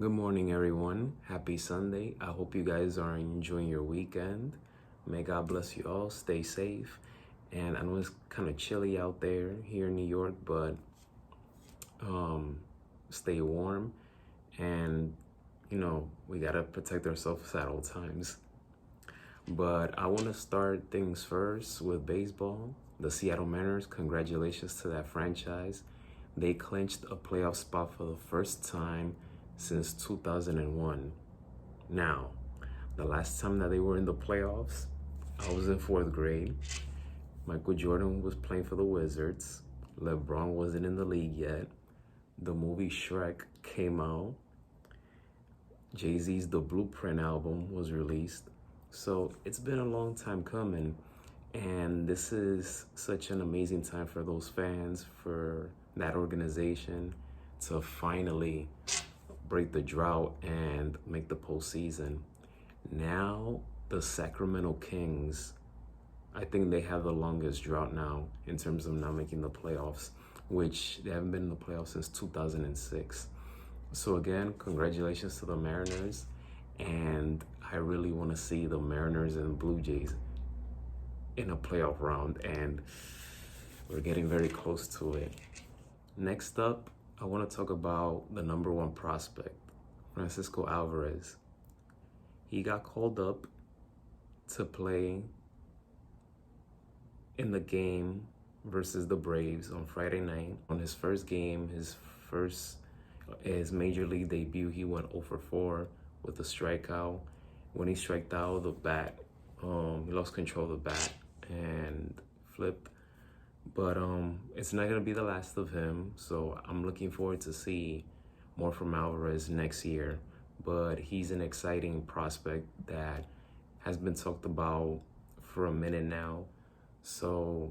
Good morning, everyone. Happy Sunday. I hope you guys are enjoying your weekend. May God bless you all. Stay safe. And I know it's kind of chilly out there here in New York, but stay warm. And, we got to protect ourselves at all times. But I want to start things first with baseball. The Seattle Mariners, congratulations to that franchise. They clinched a playoff spot for the first time since 2001. Now, the last time that they were in the playoffs, I was in fourth grade. Michael Jordan was playing for the Wizards. LeBron wasn't in the league yet. The movie Shrek came out. Jay-Z's The Blueprint album was released. So it's been a long time coming. And this is such an amazing time for those fans, for that organization to finally break the drought and make the postseason. Now, the Sacramento Kings, I think they have the longest drought now in terms of not making the playoffs, which they haven't been in the playoffs since 2006. So again, congratulations to the Mariners. And I really want to see the Mariners and Blue Jays in a playoff round, and we're getting very close to it. Next up, I want to talk about the number one prospect, Francisco Alvarez. He got called up to play in the game versus the Braves on Friday night. On his first game, his major league debut, he went 0 for 4 with a strikeout. When he striked out, he lost control of the bat and flipped. But it's not going to be the last of him, so I'm looking forward to see more from Alvarez next year. But he's an exciting prospect that has been talked about for a minute now. So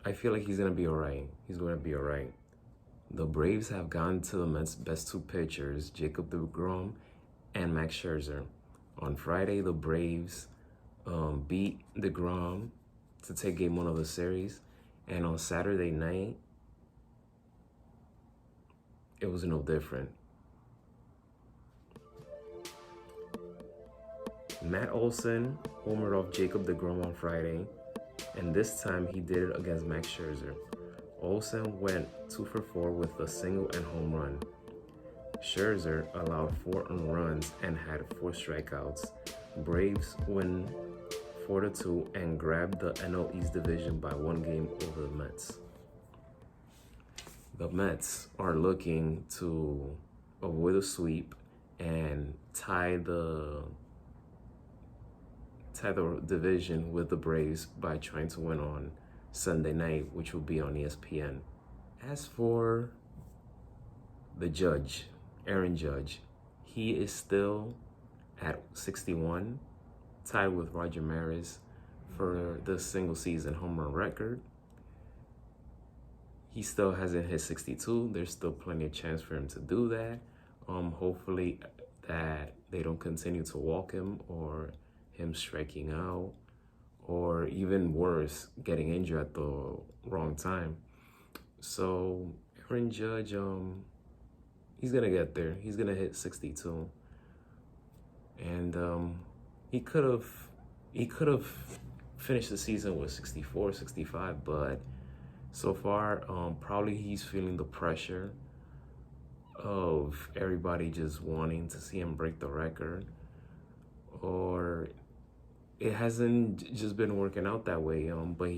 I feel like he's going to be all right. He's going to be all right. The Braves have gone to the Mets' best two pitchers, Jacob deGrom and Max Scherzer. On Friday, the Braves beat deGrom to take game one of the series. And on Saturday night, it was no different. Matt Olson homered off Jacob deGrom on Friday, and this time he did it against Max Scherzer. Olson went 2 for 4 with a single and home run. Scherzer allowed 4 earned runs and had 4 strikeouts. Braves win 4-2 and grabbed the NL East division by 1 game over the Mets. The Mets are looking to avoid a sweep and tie the division with the Braves by trying to win on Sunday night, which will be on ESPN. As for the judge, Aaron Judge, he is still at 61, tied with Roger Maris for the single season home run record. He still hasn't hit 62. There's still plenty of chance for him to do that. Hopefully that they don't continue to walk him or him striking out, or even worse, getting injured at the wrong time. So Aaron Judge, he's gonna get there. He's gonna hit 62. And he could have finished the season with 64, 65, but so far, probably he's feeling the pressure of everybody just wanting to see him break the record, or it hasn't just been working out that way. But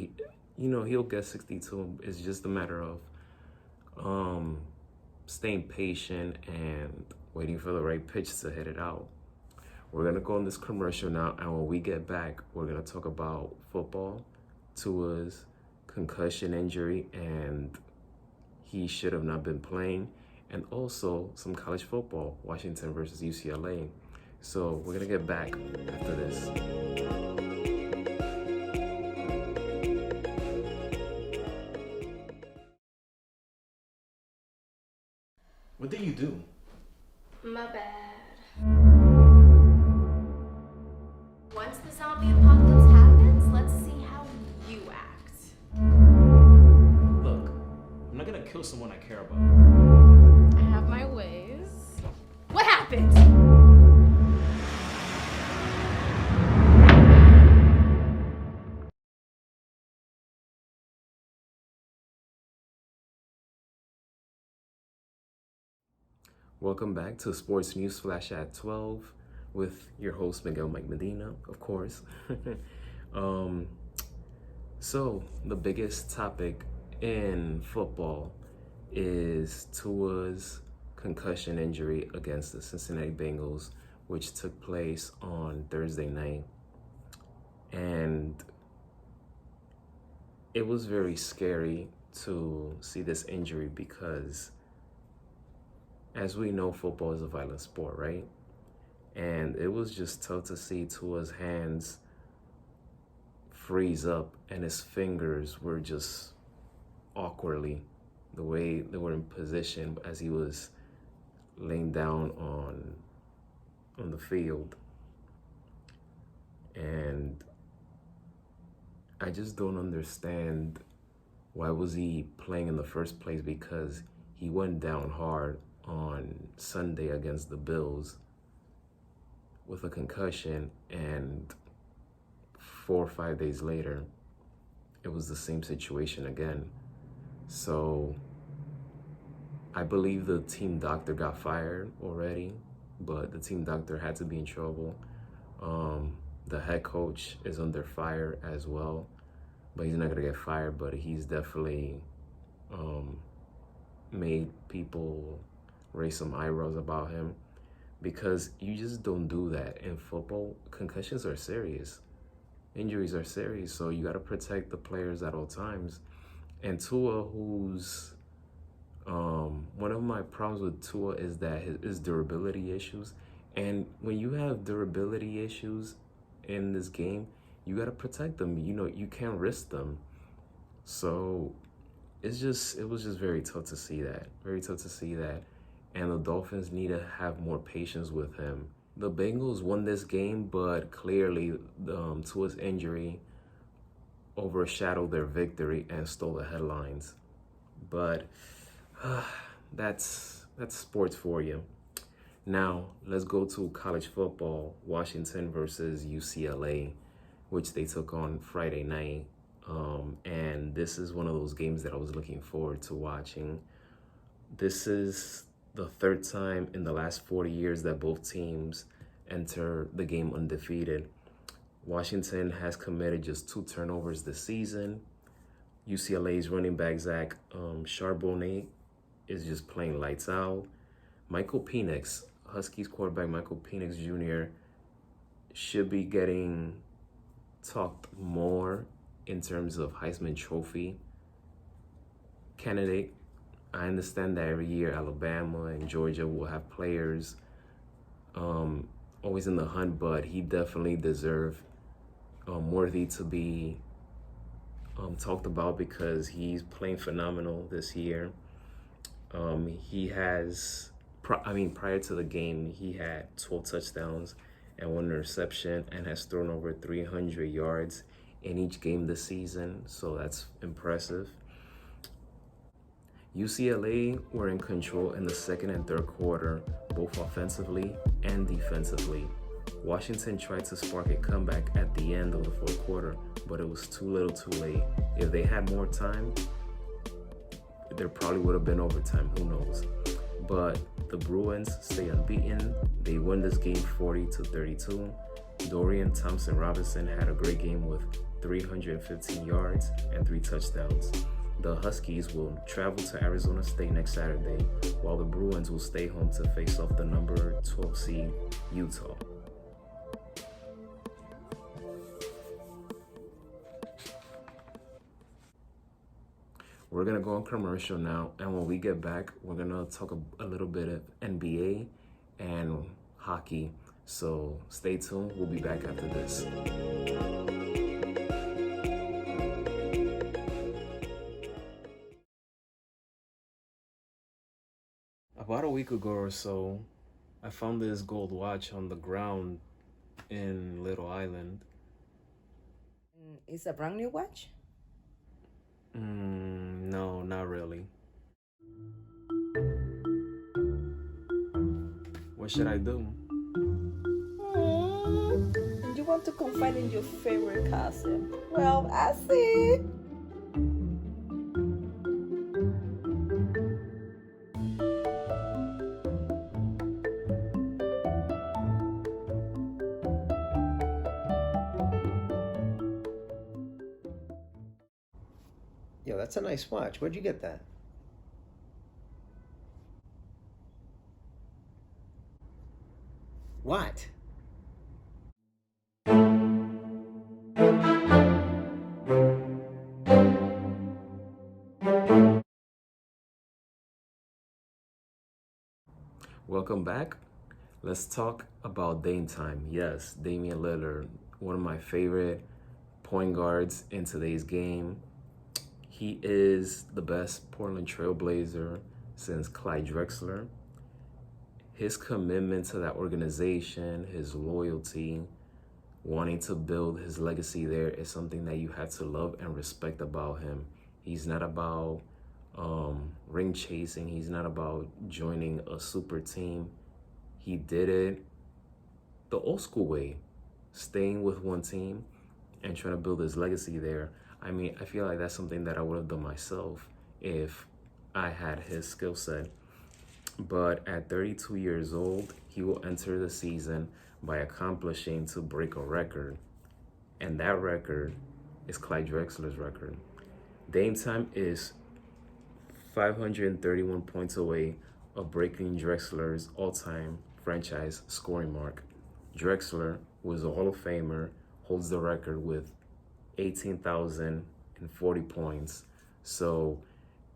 he'll get 62. It's just a matter of staying patient and waiting for the right pitch to hit it out. We're going to go on this commercial now, and when we get back, we're going to talk about football, Tua's concussion injury, and he should have not been playing, and also some college football, Washington versus UCLA. So we're going to get back after this. What did you do? My bad. Once the zombie apocalypse happens, let's see how you act. Look, I'm not gonna kill someone I care about. I have my ways. What happened? Welcome back to Sports News Flash at 12 with your host Miguel Mike Medina, of course. um, so, the biggest topic in football is Tua's concussion injury against the Cincinnati Bengals, which took place on Thursday night. And it was very scary to see this injury because, as we know, football is a violent sport, right? And it was just tough to see Tua's hands freeze up and his fingers were just awkwardly the way they were in position as he was laying down on the field. And I just don't understand why was he playing in the first place, because he went down hard on Sunday against the Bills with a concussion, and 4 or 5 days later it was the same situation again. So I believe the team doctor got fired already, but the team doctor had to be in trouble. The head coach is under fire as well, but he's not gonna get fired, but he's definitely made people raise some eyebrows about him, because you just don't do that in football. Concussions are serious. Injuries are serious, so you got to protect the players at all times. And Tua, who's one of my problems with Tua is that his durability issues. And when you have durability issues in this game, you got to protect them. You know, you can't risk them. So it was just very tough to see that. Very tough to see that. And the Dolphins need to have more patience with him. The Bengals won this game, but clearly Tua's injury overshadowed their victory and stole the headlines. But that's sports for you. Now, let's go to college football. Washington versus UCLA, which they took on Friday night. And this is one of those games that I was looking forward to watching. This is the third time in the last 40 years that both teams enter the game undefeated. Washington has committed just 2 turnovers this season. UCLA's running back Zach Charbonnet is just playing lights out. Michael Penix, Huskies quarterback Michael Penix Jr. should be getting talked more in terms of Heisman Trophy candidate. I understand that every year Alabama and Georgia will have players always in the hunt, but he definitely deserves worthy to be talked about because he's playing phenomenal this year. He has, prior to the game, he had 12 touchdowns and 1 interception and has thrown over 300 yards in each game this season, so that's impressive. UCLA were in control in the second and third quarter, both offensively and defensively. Washington tried to spark a comeback at the end of the fourth quarter, but it was too little too late. If they had more time, there probably would have been overtime, who knows. But the Bruins stay unbeaten. They win this game 40-32. Dorian Thompson-Robinson had a great game with 315 yards and 3 touchdowns. The Huskies will travel to Arizona State next Saturday, while the Bruins will stay home to face off the number 12 seed Utah. We're going to go on commercial now, and when we get back, we're going to talk a little bit of NBA and hockey. So stay tuned. We'll be back after this. About a week ago or so, I found this gold watch on the ground in Little Island. It's a brand new watch? No, not really. What should I do? You want to confide in your favorite cousin? Well, I see. Yo, that's a nice watch. Where'd you get that? What? Welcome back. Let's talk about Dame time. Yes, Damian Lillard, one of my favorite point guards in today's game. He is the best Portland Trailblazer since Clyde Drexler. His commitment to that organization, his loyalty, wanting to build his legacy there is something that you have to love and respect about him. He's not about ring chasing. He's not about joining a super team. He did it the old school way, staying with one team and trying to build his legacy there. I mean, I feel like that's something that I would have done myself if I had his skill set. But at 32 years old, he will enter the season by accomplishing to break a record. And that record is Clyde Drexler's record. Dame time is 531 points away of breaking Drexler's all-time franchise scoring mark. Drexler was a Hall of Famer, holds the record with 18,040 points. So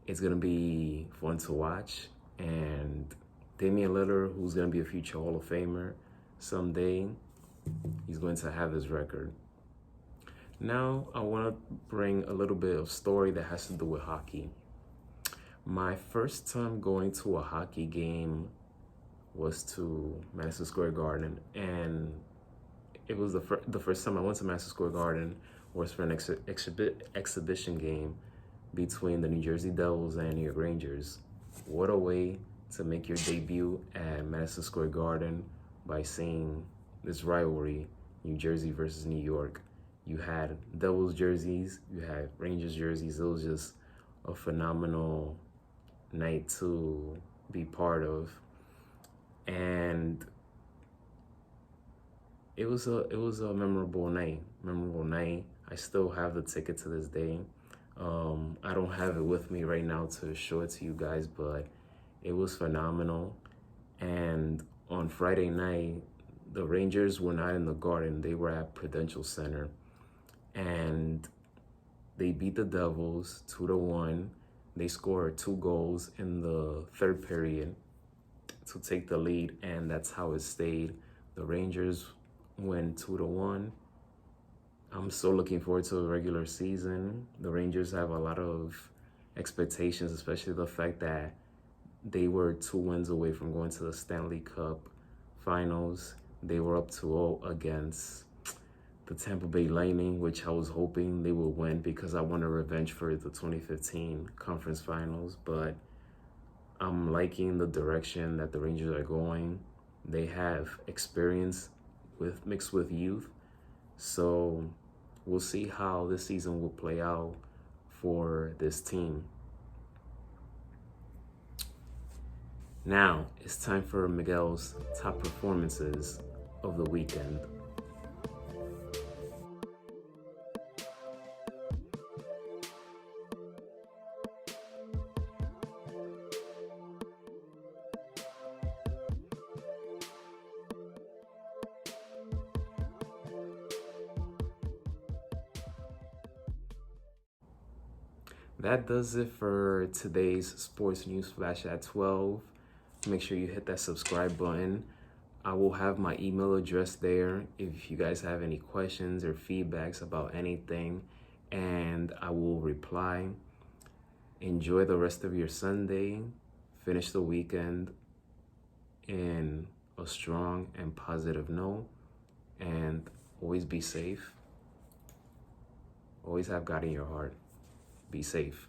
it's going to be fun to watch. And Damian Lillard, who's going to be a future Hall of Famer someday, he's going to have his record. Now, I want to bring a little bit of story that has to do with hockey. My first time going to a hockey game was to Madison Square Garden, and it was the first time I went to Madison Square Garden was for an exhibition game between the New Jersey Devils and New York Rangers. What a way to make your debut at Madison Square Garden by seeing this rivalry, New Jersey versus New York. You had Devils jerseys, you had Rangers jerseys. It was just a phenomenal night to be part of. And it was a memorable night. I still have the ticket to this day. I don't have it with me right now to show it to you guys, but it was phenomenal. And on Friday night, the Rangers were not in the Garden. They were at Prudential Center. And they beat the Devils 2-1. They scored 2 goals in the third period to take the lead, and that's how it stayed. The Rangers win 2-1. I'm so looking forward to the regular season. The Rangers have a lot of expectations, especially the fact that they were 2 wins away from going to the Stanley Cup Finals. They were up 2-0 against the Tampa Bay Lightning, which I was hoping they would win because I wanted revenge for the 2015 Conference Finals. But I'm liking the direction that the Rangers are going. They have experience mixed with youth. So we'll see how this season will play out for this team. Now it's time for Miguel's top performances of the weekend. That does it for today's Sports News Flash at 12. Make sure you hit that subscribe button. I will have my email address there if you guys have any questions or feedbacks about anything, and I will reply. Enjoy the rest of your Sunday. Finish the weekend in a strong and positive note, and always be safe. Always have God in your heart. Be safe.